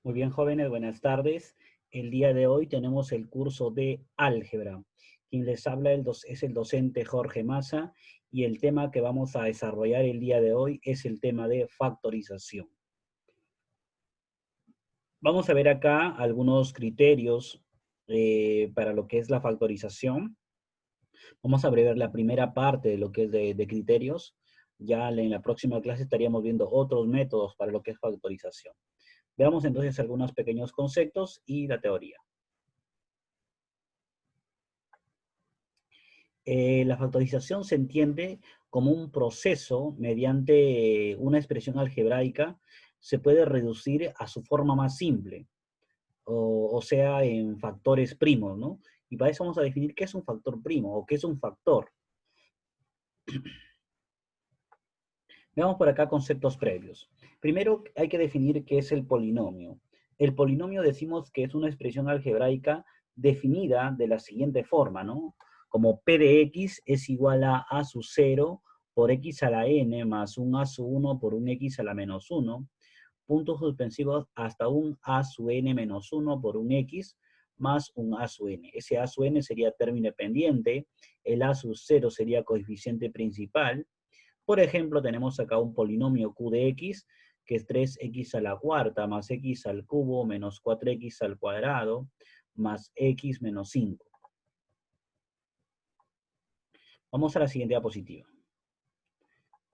Muy bien, jóvenes, buenas tardes. El día de hoy tenemos el curso de álgebra. Quien les habla es el docente Jorge Massa y el tema que vamos a desarrollar el día de hoy es el tema de factorización. Vamos a ver acá algunos criterios para lo que es la factorización. Vamos a ver la primera parte de lo que es de criterios. Ya en la próxima clase estaríamos viendo otros métodos para lo que es factorización. Veamos entonces algunos pequeños conceptos y la teoría. La factorización se entiende como un proceso mediante una expresión algebraica, se puede reducir a su forma más simple, o sea, en factores primos, ¿no? Y para eso vamos a definir qué es un factor primo o qué es un factor. Veamos por acá conceptos previos. Primero hay que definir qué es el polinomio. El polinomio decimos que es una expresión algebraica definida de la siguiente forma, ¿no? Como P de X es igual a su 0 por X a la N más un A su 1 por un X a la menos 1, puntos suspensivos hasta un A su N menos 1 por un X más un A su N. Ese A su N sería término pendiente, el A su 0 sería coeficiente principal. Por ejemplo, tenemos acá un polinomio Q de X, que es 3x a la cuarta más x al cubo menos 4x al cuadrado más x menos 5. Vamos a la siguiente diapositiva.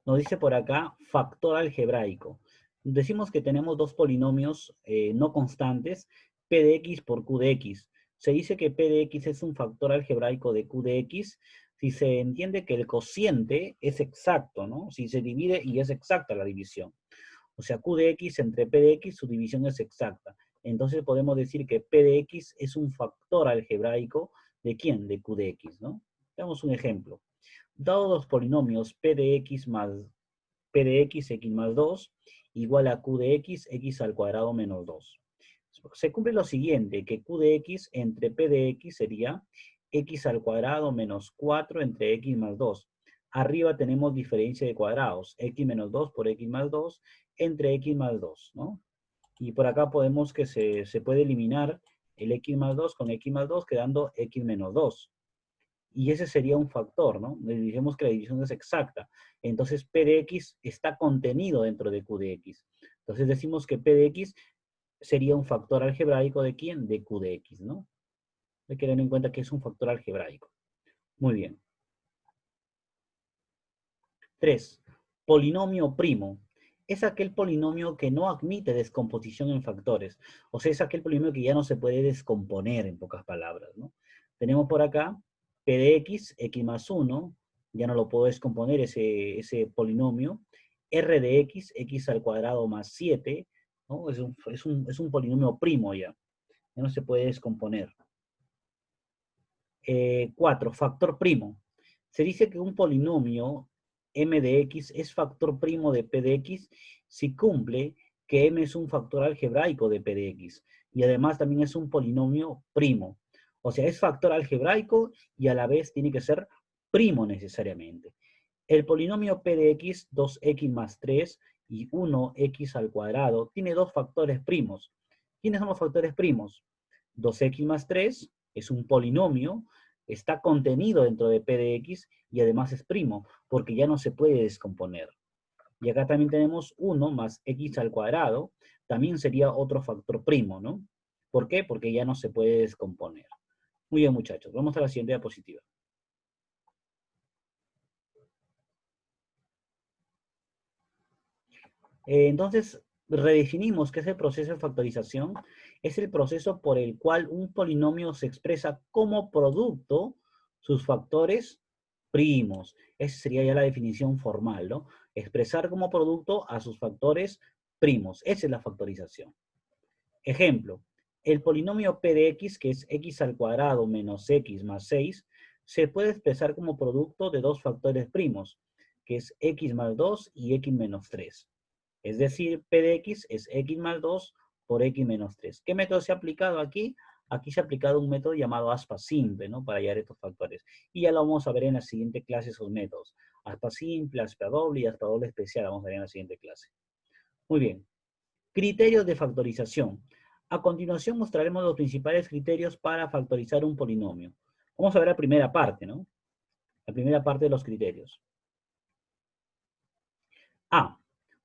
Nos dice por acá factor algebraico. Decimos que tenemos dos polinomios no constantes, p de x por q de x. Se dice que p de x es un factor algebraico de q de x si se entiende que el cociente es exacto, ¿no? Si se divide y es exacta la división. O sea, q de x entre p de x, su división es exacta. Entonces podemos decir que p de x es un factor algebraico ¿de quién? De q de x, ¿no? Veamos un ejemplo. Dado los polinomios p de x más p de x más 2, igual a q de x al cuadrado menos 2. Se cumple lo siguiente, que q de x entre p de x sería x al cuadrado menos 4 entre x más 2. Arriba tenemos diferencia de cuadrados, x menos 2 por x más 2 entre x más 2, ¿no? Y por acá podemos que se puede eliminar el x más 2 con x más 2, quedando x menos 2. Y ese sería un factor, ¿no? Dijimos que la división es exacta. Entonces, P de X está contenido dentro de Q de X. Entonces decimos que P de X sería un factor algebraico ¿de quién? De Q de X, ¿no? Hay que tener en cuenta que es un factor algebraico. Muy bien. 3. Polinomio primo. Es aquel polinomio que no admite descomposición en factores. O sea, es aquel polinomio que ya no se puede descomponer, en pocas palabras, ¿no? Tenemos por acá P de x más 1, ya no lo puedo descomponer ese polinomio. R de x al cuadrado más 7, ¿no? Es un polinomio primo ya no se puede descomponer. 4. Factor primo. Se dice que un polinomio m de x es factor primo de p de x si cumple que m es un factor algebraico de p de x y además también es un polinomio primo. O sea, es factor algebraico y a la vez tiene que ser primo necesariamente. El polinomio p de x, 2x más 3 y 1x al cuadrado, tiene dos factores primos. ¿Quiénes son los factores primos? 2x más 3 es un polinomio, está contenido dentro de p de x y además es primo, porque ya no se puede descomponer. Y acá también tenemos 1 más x al cuadrado, también sería otro factor primo, ¿no? ¿Por qué? Porque ya no se puede descomponer. Muy bien, muchachos, vamos a la siguiente diapositiva. Entonces, redefinimos que ese proceso de factorización es el proceso por el cual un polinomio se expresa como producto sus factores primos. Esa sería ya la definición formal, ¿no? Expresar como producto a sus factores primos. Esa es la factorización. Ejemplo, el polinomio p de x, que es x al cuadrado menos x más 6, se puede expresar como producto de dos factores primos, que es x más 2 y x menos 3. Es decir, P de X es X más 2 por X menos 3. ¿Qué método se ha aplicado aquí? Aquí se ha aplicado un método llamado aspa simple, ¿no? Para hallar estos factores. Y ya lo vamos a ver en la siguiente clase esos métodos. Aspa simple, aspa doble y aspa doble especial vamos a ver en la siguiente clase. Muy bien. Criterios de factorización. A continuación mostraremos los principales criterios para factorizar un polinomio. Vamos a ver la primera parte, ¿no? La primera parte de los criterios. A.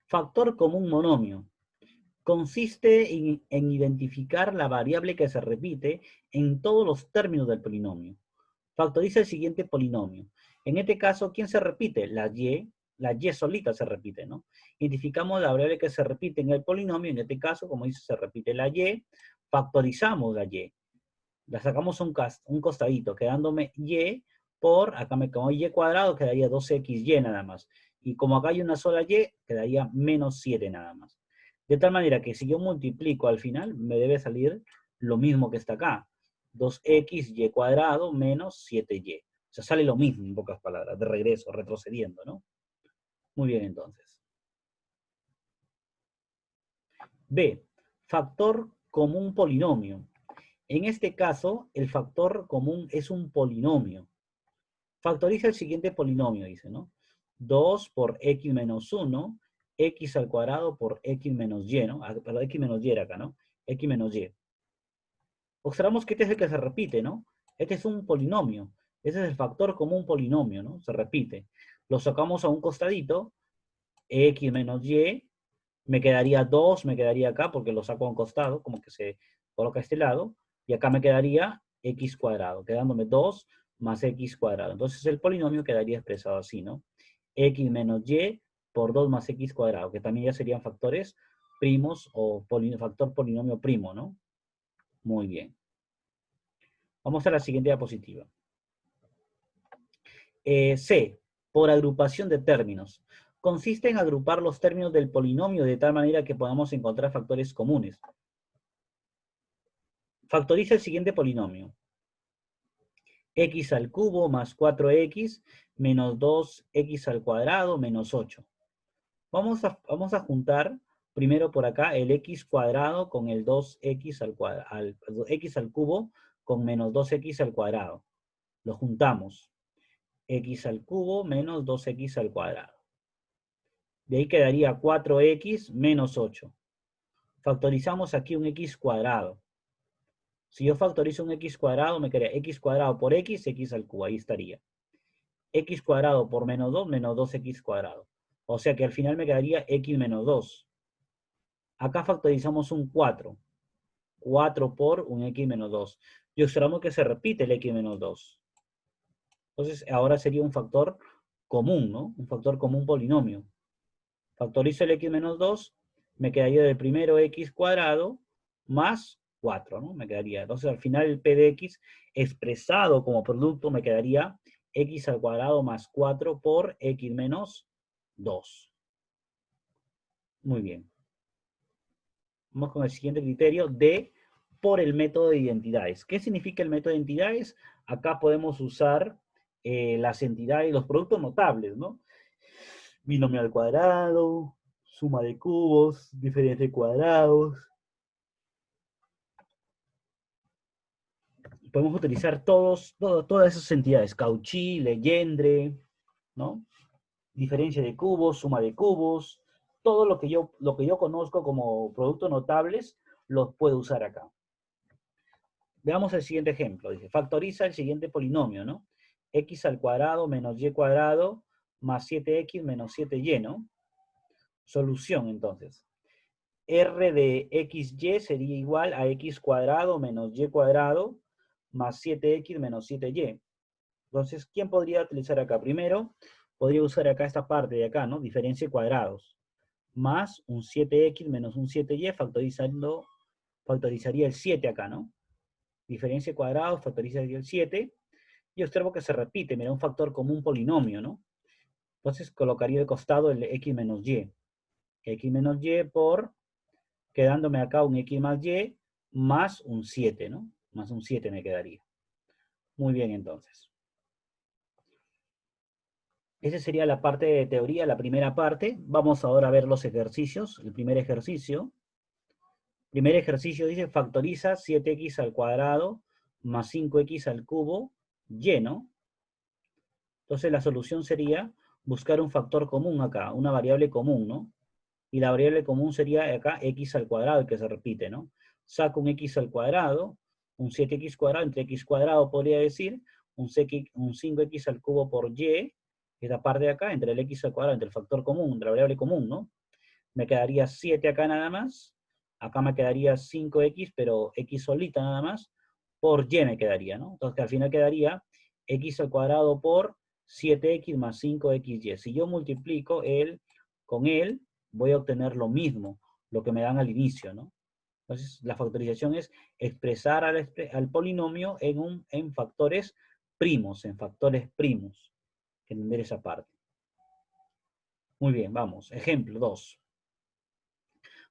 Factor común monomio. Consiste en identificar la variable que se repite en todos los términos del polinomio. Factoriza el siguiente polinomio. En este caso, ¿quién se repite? La y solita se repite, ¿no? Identificamos la variable que se repite en el polinomio, en este caso, como dice, se repite la y, factorizamos la y. La sacamos un costadito, quedándome y por, acá me quedó y cuadrado, quedaría 2xy nada más. Y como acá hay una sola y, quedaría menos 7 nada más. De tal manera que si yo multiplico al final, me debe salir lo mismo que está acá. 2xy cuadrado menos 7y. O sea, sale lo mismo, en pocas palabras, de regreso, retrocediendo, ¿no? Muy bien, entonces. B. Factor común polinomio. En este caso, el factor común es un polinomio. Factoriza el siguiente polinomio, dice, ¿no? 2 por x menos 1, x al cuadrado por x menos y, ¿no? Perdón, x menos y era acá, ¿no? X menos y. Observamos que este es el que se repite, ¿no? Este es un polinomio. Ese es el factor común polinomio, ¿no? Se repite. Lo sacamos a un costadito, x menos y, me quedaría 2, me quedaría acá porque lo saco a un costado, como que se coloca a este lado, y acá me quedaría x cuadrado, quedándome 2 más x cuadrado. Entonces el polinomio quedaría expresado así, ¿no? X menos y por 2 más x cuadrado, que también ya serían factores primos o factor polinomio primo, ¿no? Muy bien. Vamos a la siguiente diapositiva. C, por agrupación de términos. Consiste en agrupar los términos del polinomio de tal manera que podamos encontrar factores comunes. Factoriza el siguiente polinomio. X al cubo más 4x menos 2x al cuadrado menos 8. Vamos a juntar primero por acá el x cuadrado con el 2x al cuadrado, x al cubo con menos 2x al cuadrado. Lo juntamos. X al cubo menos 2x al cuadrado. De ahí quedaría 4x menos 8. Factorizamos aquí un x cuadrado. Si yo factorizo un x cuadrado, me quedaría x cuadrado por x, x al cubo. Ahí estaría. X cuadrado por menos 2, menos 2x cuadrado. O sea que al final me quedaría x menos 2. Acá factorizamos un 4. 4 por un x menos 2. Y observamos que se repite el x menos 2. Entonces ahora sería un factor común, ¿no? Un factor común polinomio. Factorizo el x menos 2, me quedaría del primero x cuadrado más 4, ¿no? Me quedaría. Entonces al final el p de x expresado como producto me quedaría x al cuadrado más 4 por x menos 2. Muy bien. Vamos con el siguiente criterio de por el método de identidades. ¿Qué significa el método de identidades? Acá podemos usar las entidades, los productos notables, ¿no? Binomio al cuadrado, suma de cubos, diferencia de cuadrados. Podemos utilizar todas esas entidades, Cauchy, Legendre, ¿no? Diferencia de cubos, suma de cubos, todo lo que yo conozco como productos notables, los puedo usar acá. Veamos el siguiente ejemplo. Dice, factoriza el siguiente polinomio, ¿no? X al cuadrado menos y cuadrado más 7x menos 7y, ¿no? Solución, entonces. R de XY sería igual a X cuadrado menos Y cuadrado más 7X menos 7Y. Entonces, ¿quién podría utilizar acá? Primero, podría usar acá esta parte de acá, ¿no? Diferencia de cuadrados. Más un 7X menos un 7Y, factorizaría el 7 acá, ¿no? Diferencia de cuadrados, factorizaría el 7. Y observo que se repite, mira, un factor común polinomio, ¿no? Entonces, colocaría de costado el X menos Y. X menos Y por, quedándome acá un X más Y, más un 7, ¿no? Más un 7 me quedaría. Muy bien, entonces. Esa sería la parte de teoría, la primera parte. Vamos ahora a ver los ejercicios. El primer ejercicio. Primer ejercicio dice, factoriza 7x al cuadrado más 5x al cubo, lleno. Entonces la solución sería buscar un factor común acá, una variable común, ¿no? Y la variable común sería acá x al cuadrado, que se repite, ¿no? saco un x al cuadrado, un 7x cuadrado entre x cuadrado podría decir, un 5x al cubo por y, esta parte de acá, entre el x al cuadrado, entre el factor común, entre la variable común, ¿no? Me quedaría 7 acá nada más, acá me quedaría 5x, pero x solita nada más, por y me quedaría, ¿no? Entonces al final quedaría x al cuadrado por 7x más 5xy. Si yo multiplico con él, voy a obtener lo mismo, lo que me dan al inicio, ¿no? Entonces la factorización es expresar al polinomio en factores primos, entender esa parte. Muy bien, vamos. Ejemplo 2.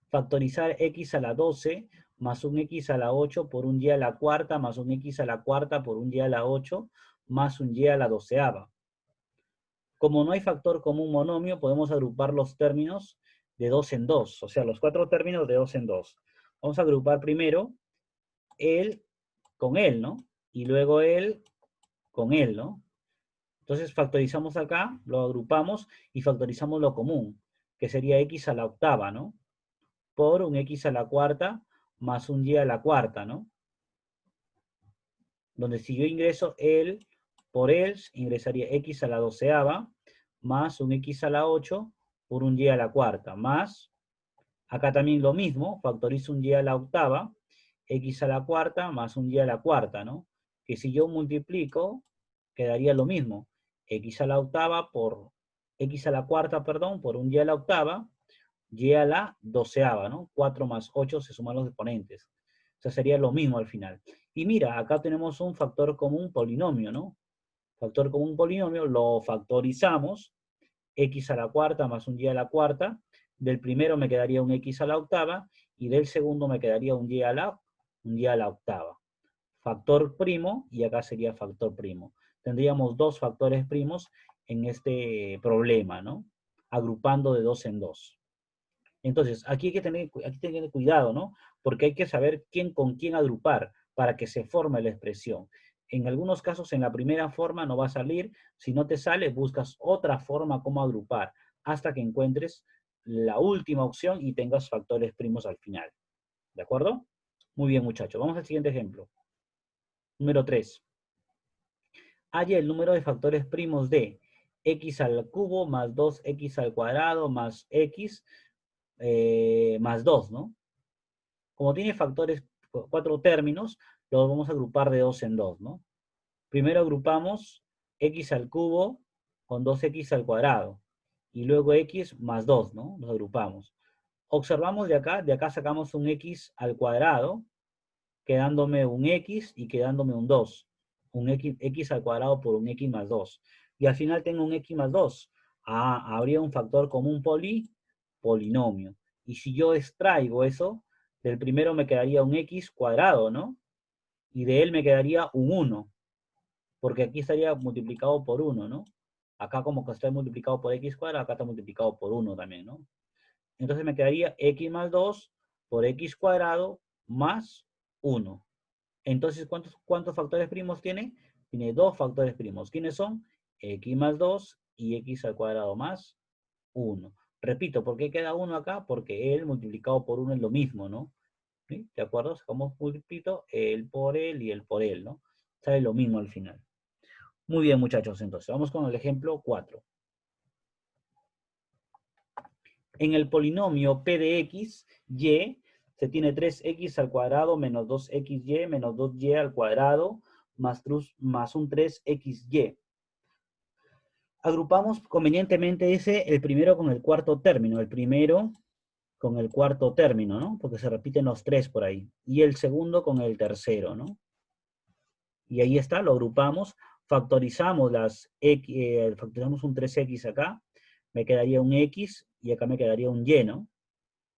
Factorizar x a la 12 más un x a la 8 por un y a la cuarta más un x a la cuarta por un y a la 8 más un y a la doceava. Como no hay factor común monomio, podemos agrupar los términos de 2 en 2, o sea, los 4 términos de 2 en 2. Vamos a agrupar primero él con él, ¿no? Y luego él con él, ¿no? Entonces factorizamos acá, lo agrupamos y factorizamos lo común, que sería x a la octava, ¿no? Por un x a la cuarta más un y a la cuarta, ¿no? Donde si yo ingreso él por él, ingresaría x a la doceava más un x a la 8 por un y a la cuarta, más, acá también lo mismo, factorizo un y a la octava, x a la cuarta más un y a la cuarta, ¿no? Que si yo multiplico, quedaría lo mismo, x a la octava por, x a la cuarta, perdón, por un y a la octava, y a la doceava, ¿no? 4 más 8 se suman los exponentes. O sea, sería lo mismo al final. Y mira, acá tenemos un factor común polinomio, ¿no? Factor común polinomio, lo factorizamos, x a la cuarta más un y a la cuarta, del primero me quedaría un x a la octava, y del segundo me quedaría un y a la octava. Factor primo, y acá sería factor primo. Tendríamos dos factores primos en este problema, ¿no? Agrupando de 2 en 2. Entonces, aquí hay que tener cuidado, ¿no? Porque hay que saber quién con quién agrupar para que se forme la expresión. En algunos casos, en la primera forma no va a salir. Si no te sale, buscas otra forma como agrupar hasta que encuentres la última opción y tengas factores primos al final. ¿De acuerdo? Muy bien, muchachos. Vamos al siguiente ejemplo. Número 3. Halla el número de factores primos de x al cubo más 2x al cuadrado más x más 2, ¿no? Como tiene factores, 4 términos, los vamos a agrupar de 2 en 2, ¿no? Primero agrupamos x al cubo con 2x al cuadrado. Y luego x más 2, ¿no? Los agrupamos. Observamos de acá sacamos un x al cuadrado, quedándome un x y quedándome un 2. Un x al cuadrado por un x más 2. Y al final tengo un x más 2. Ah, habría un factor común polinomio. Y si yo extraigo eso, del primero me quedaría un x cuadrado, ¿no? Y de él me quedaría un 1, porque aquí estaría multiplicado por 1, ¿no? Acá como que está multiplicado por x cuadrado, acá está multiplicado por 1 también, ¿no? Entonces me quedaría x más 2 por x cuadrado más 1. Entonces, ¿cuántos factores primos tiene? Tiene dos factores primos. ¿Quiénes son? X más 2 y x al cuadrado más 1. Repito, ¿por qué queda 1 acá? Porque él multiplicado por 1 es lo mismo, ¿no? ¿Sí? ¿De acuerdo? Sacamos multiplicado él por él y él por él, ¿no? Sale lo mismo al final. Muy bien, muchachos, entonces vamos con el ejemplo 4. En el polinomio P de x, y, se tiene 3x al cuadrado menos 2xy menos 2y al cuadrado más un 3xy. Agrupamos convenientemente el primero con el cuarto término. El primero con el cuarto término, ¿no? Porque se repiten los tres por ahí. Y el segundo con el tercero, ¿no? Y ahí está, lo agrupamos. Factorizamos factorizamos un 3x acá. Me quedaría un x y acá me quedaría un y, ¿no?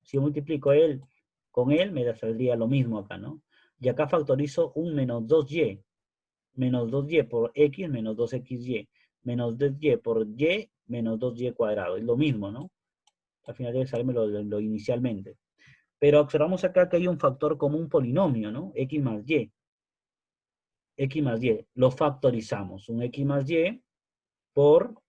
Si yo multiplico él con él, me saldría lo mismo acá, ¿no? Y acá factorizo un menos 2y. Menos 2y por x menos 2xy. Menos 2y por y menos 2y cuadrado. Es lo mismo, ¿no? Al final debe salirme lo inicialmente. Pero observamos acá que hay un factor común polinomio, ¿no? X más y. X más y. Lo factorizamos. Un x más y por,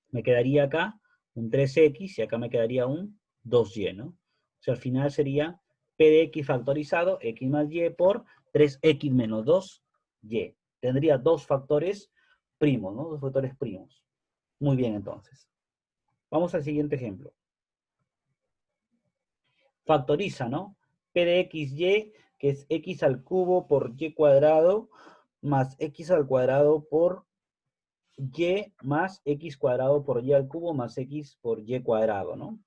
me quedaría acá un 3x y acá me quedaría un 2y, ¿no? O sea, al final sería P de X factorizado, X más Y por 3X menos 2Y. Tendría dos factores primos, ¿no? Dos factores primos. Muy bien, entonces. Vamos al siguiente ejemplo. Factoriza, ¿no? P de XY, que es X al cubo por Y cuadrado, más X al cuadrado por Y más X cuadrado por Y al cubo más X por Y cuadrado, ¿no?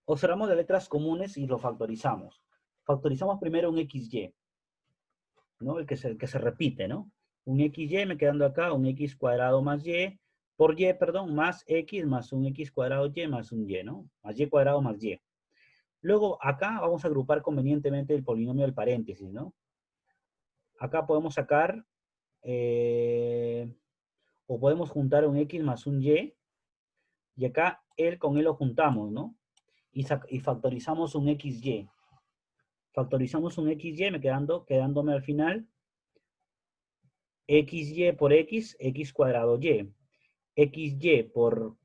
Observamos las letras comunes y lo factorizamos. Factorizamos primero un XY, ¿no? El que se repite, ¿no? Un XY me quedando acá, un X cuadrado más Y, por Y, perdón, más X más un X cuadrado Y más un Y, ¿no? Más Y cuadrado más Y. Luego, acá vamos a agrupar convenientemente el polinomio del paréntesis, ¿no? Acá podemos sacar, o podemos juntar un X más un y acá él con él lo juntamos, ¿no? Y factorizamos un XY. Factorizamos un XY, quedándome al final XY por X, X cuadrado Y. XY por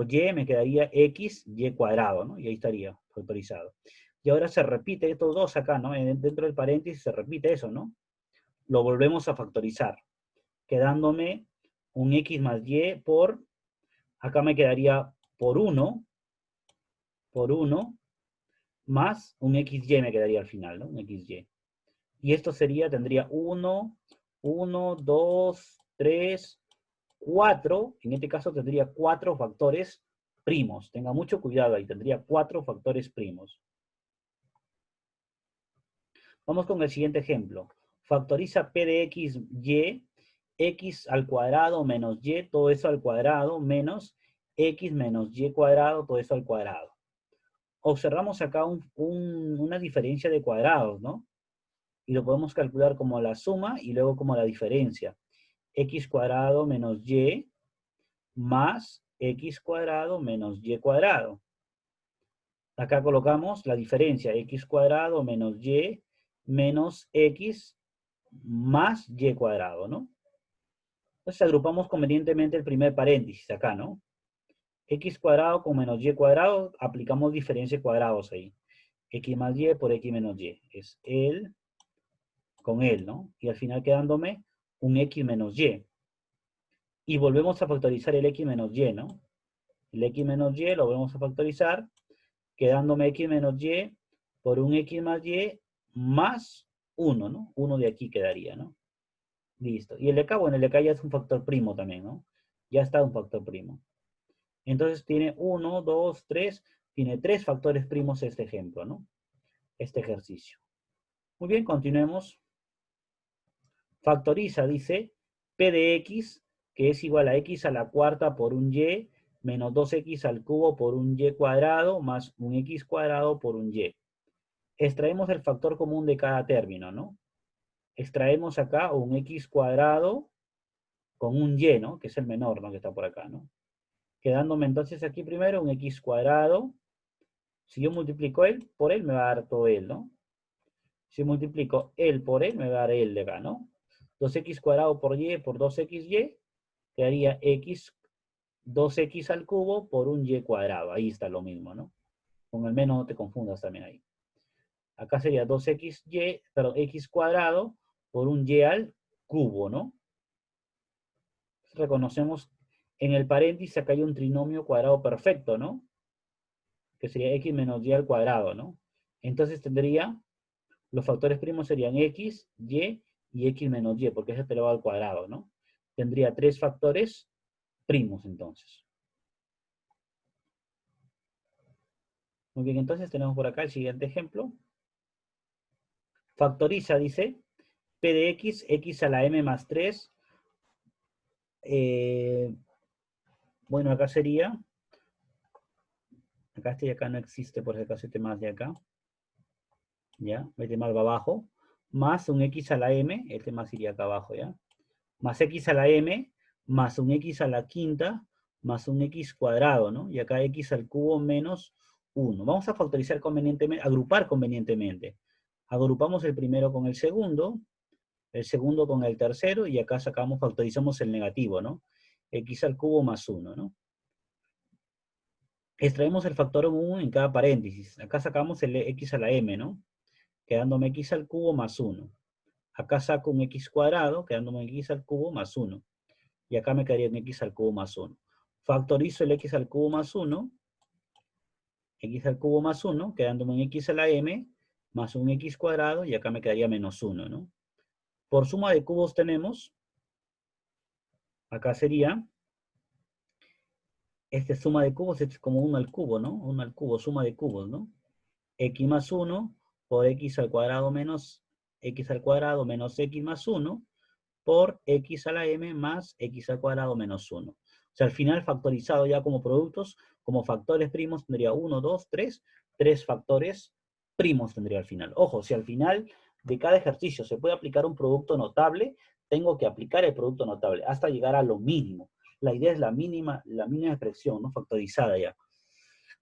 Y me quedaría X, Y cuadrado, ¿no? Y ahí estaría factorizado. Y ahora se repite estos dos acá, ¿no? Dentro del paréntesis se repite eso, ¿no? Lo volvemos a factorizar, quedándome un X más Y por, acá me quedaría por 1, más un XY me quedaría al final, ¿no? Un XY. Y esto tendría 1, 2, 3, 4. En este caso tendría 4 factores primos. Tenga mucho cuidado ahí, tendría 4 factores primos. Vamos con el siguiente ejemplo. Factoriza P de X, Y, X al cuadrado menos Y, todo eso al cuadrado, menos X menos Y cuadrado, todo eso al cuadrado. Observamos acá una diferencia de cuadrados, ¿no? Y lo podemos calcular como la suma y luego como la diferencia. X cuadrado menos Y más X cuadrado menos Y cuadrado. Acá colocamos la diferencia, X cuadrado menos Y menos X más Y cuadrado, ¿no? Entonces agrupamos convenientemente el primer paréntesis acá, ¿no? X cuadrado con menos Y cuadrado, aplicamos diferencia de cuadrados ahí. X más Y por X menos Y. Es él con él, ¿no? Y al final quedándome un X menos Y. Y volvemos a factorizar el X menos Y, ¿no? El X menos Y lo volvemos a factorizar, quedándome X menos Y por un X más Y más 1, ¿no? 1 de aquí quedaría, ¿no? Listo. Y el de acá, bueno, el de acá ya es un factor primo también, ¿no? Ya está un factor primo. Entonces tiene 1, 2, 3, tiene 3 factores primos este ejemplo, ¿no? Este ejercicio. Muy bien, continuemos. Factoriza, dice, P de X, que es igual a X a la cuarta por un Y, menos 2X al cubo por un Y cuadrado, más un X cuadrado por un Y. Extraemos el factor común de cada término, ¿no? Extraemos acá un X cuadrado con un Y, ¿no? Que es el menor, ¿no? Que está por acá, ¿no? Quedándome entonces aquí primero un X cuadrado. Si yo multiplico él por él, me va a dar todo él, ¿no? Si multiplico él por él, me va a dar él de acá, ¿no? 2X cuadrado por Y por 2XY, quedaría X, 2X al cubo por un Y cuadrado. Ahí está lo mismo, ¿no? Con el menos no te confundas también ahí. Acá sería 2XY, perdón, X cuadrado por un Y al cubo, ¿no? Reconocemos en el paréntesis acá hay un trinomio cuadrado perfecto, ¿no? Que sería X menos Y al cuadrado, ¿no? Entonces tendría, los factores primos serían X, Y y X menos Y, porque es elevado al cuadrado, ¿no? Tendría 3 factores primos entonces. Muy bien, entonces tenemos por acá el siguiente ejemplo. Factoriza, dice, P de X, X a la M más 3. Bueno, acá sería, acá este y acá no existe, por si acaso este más de acá. ¿Ya? Este más va abajo. Más un X a la M, este más iría acá abajo, ¿ya? Más X a la M, más un X a la quinta, más un X cuadrado, ¿no? Y acá X al cubo menos 1. Vamos a factorizar convenientemente, agrupar convenientemente. Agrupamos el primero con el segundo con el tercero, y acá factorizamos el negativo, ¿no? X al cubo más 1, ¿no? Extraemos el factor común en cada paréntesis. Acá sacamos el x a la m, ¿no? Quedándome x al cubo más 1. Acá saco un x cuadrado, quedándome x al cubo más 1. Y acá me quedaría un x al cubo más 1. Factorizo el x al cubo más 1, x al cubo más 1, quedándome un x a la m, más un x cuadrado, y acá me quedaría menos 1, ¿no? Por suma de cubos tenemos, acá sería, suma de cubos es como 1 al cubo, ¿no? 1 al cubo, suma de cubos, ¿no? X más 1 por x al cuadrado menos x al cuadrado menos x más 1 por x a la m más x al cuadrado menos 1. O sea, al final factorizado ya como productos, como factores primos tendría 1, 2, 3, 3 factores primos tendría al final. Ojo, si al final de cada ejercicio se puede aplicar un producto notable, tengo que aplicar el producto notable hasta llegar a lo mínimo. La idea es la mínima expresión, ¿no? Factorizada ya.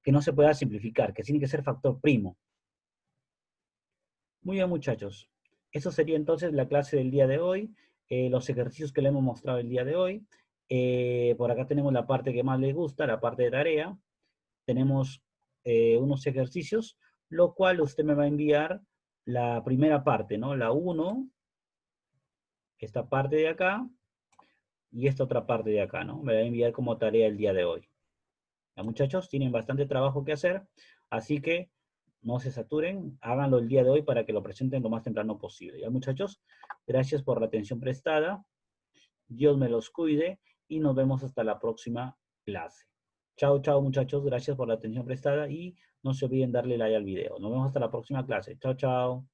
Que no se pueda simplificar, que tiene que ser factor primo. Muy bien, muchachos. Eso sería entonces la clase del día de hoy, los ejercicios que le hemos mostrado el día de hoy. Por acá tenemos la parte que más les gusta, la parte de tarea. Tenemos unos ejercicios, lo cual usted me va a enviar la primera parte, ¿no? La 1, esta parte de acá, y esta otra parte de acá, ¿no? Me va a enviar como tarea el día de hoy. Ya, muchachos, tienen bastante trabajo que hacer, así que no se saturen, háganlo el día de hoy para que lo presenten lo más temprano posible. Ya, muchachos, gracias por la atención prestada. Dios me los cuide y nos vemos hasta la próxima clase. Chao, chao, muchachos. Gracias por la atención prestada y no se olviden darle like al video. Nos vemos hasta la próxima clase. Chao, chao.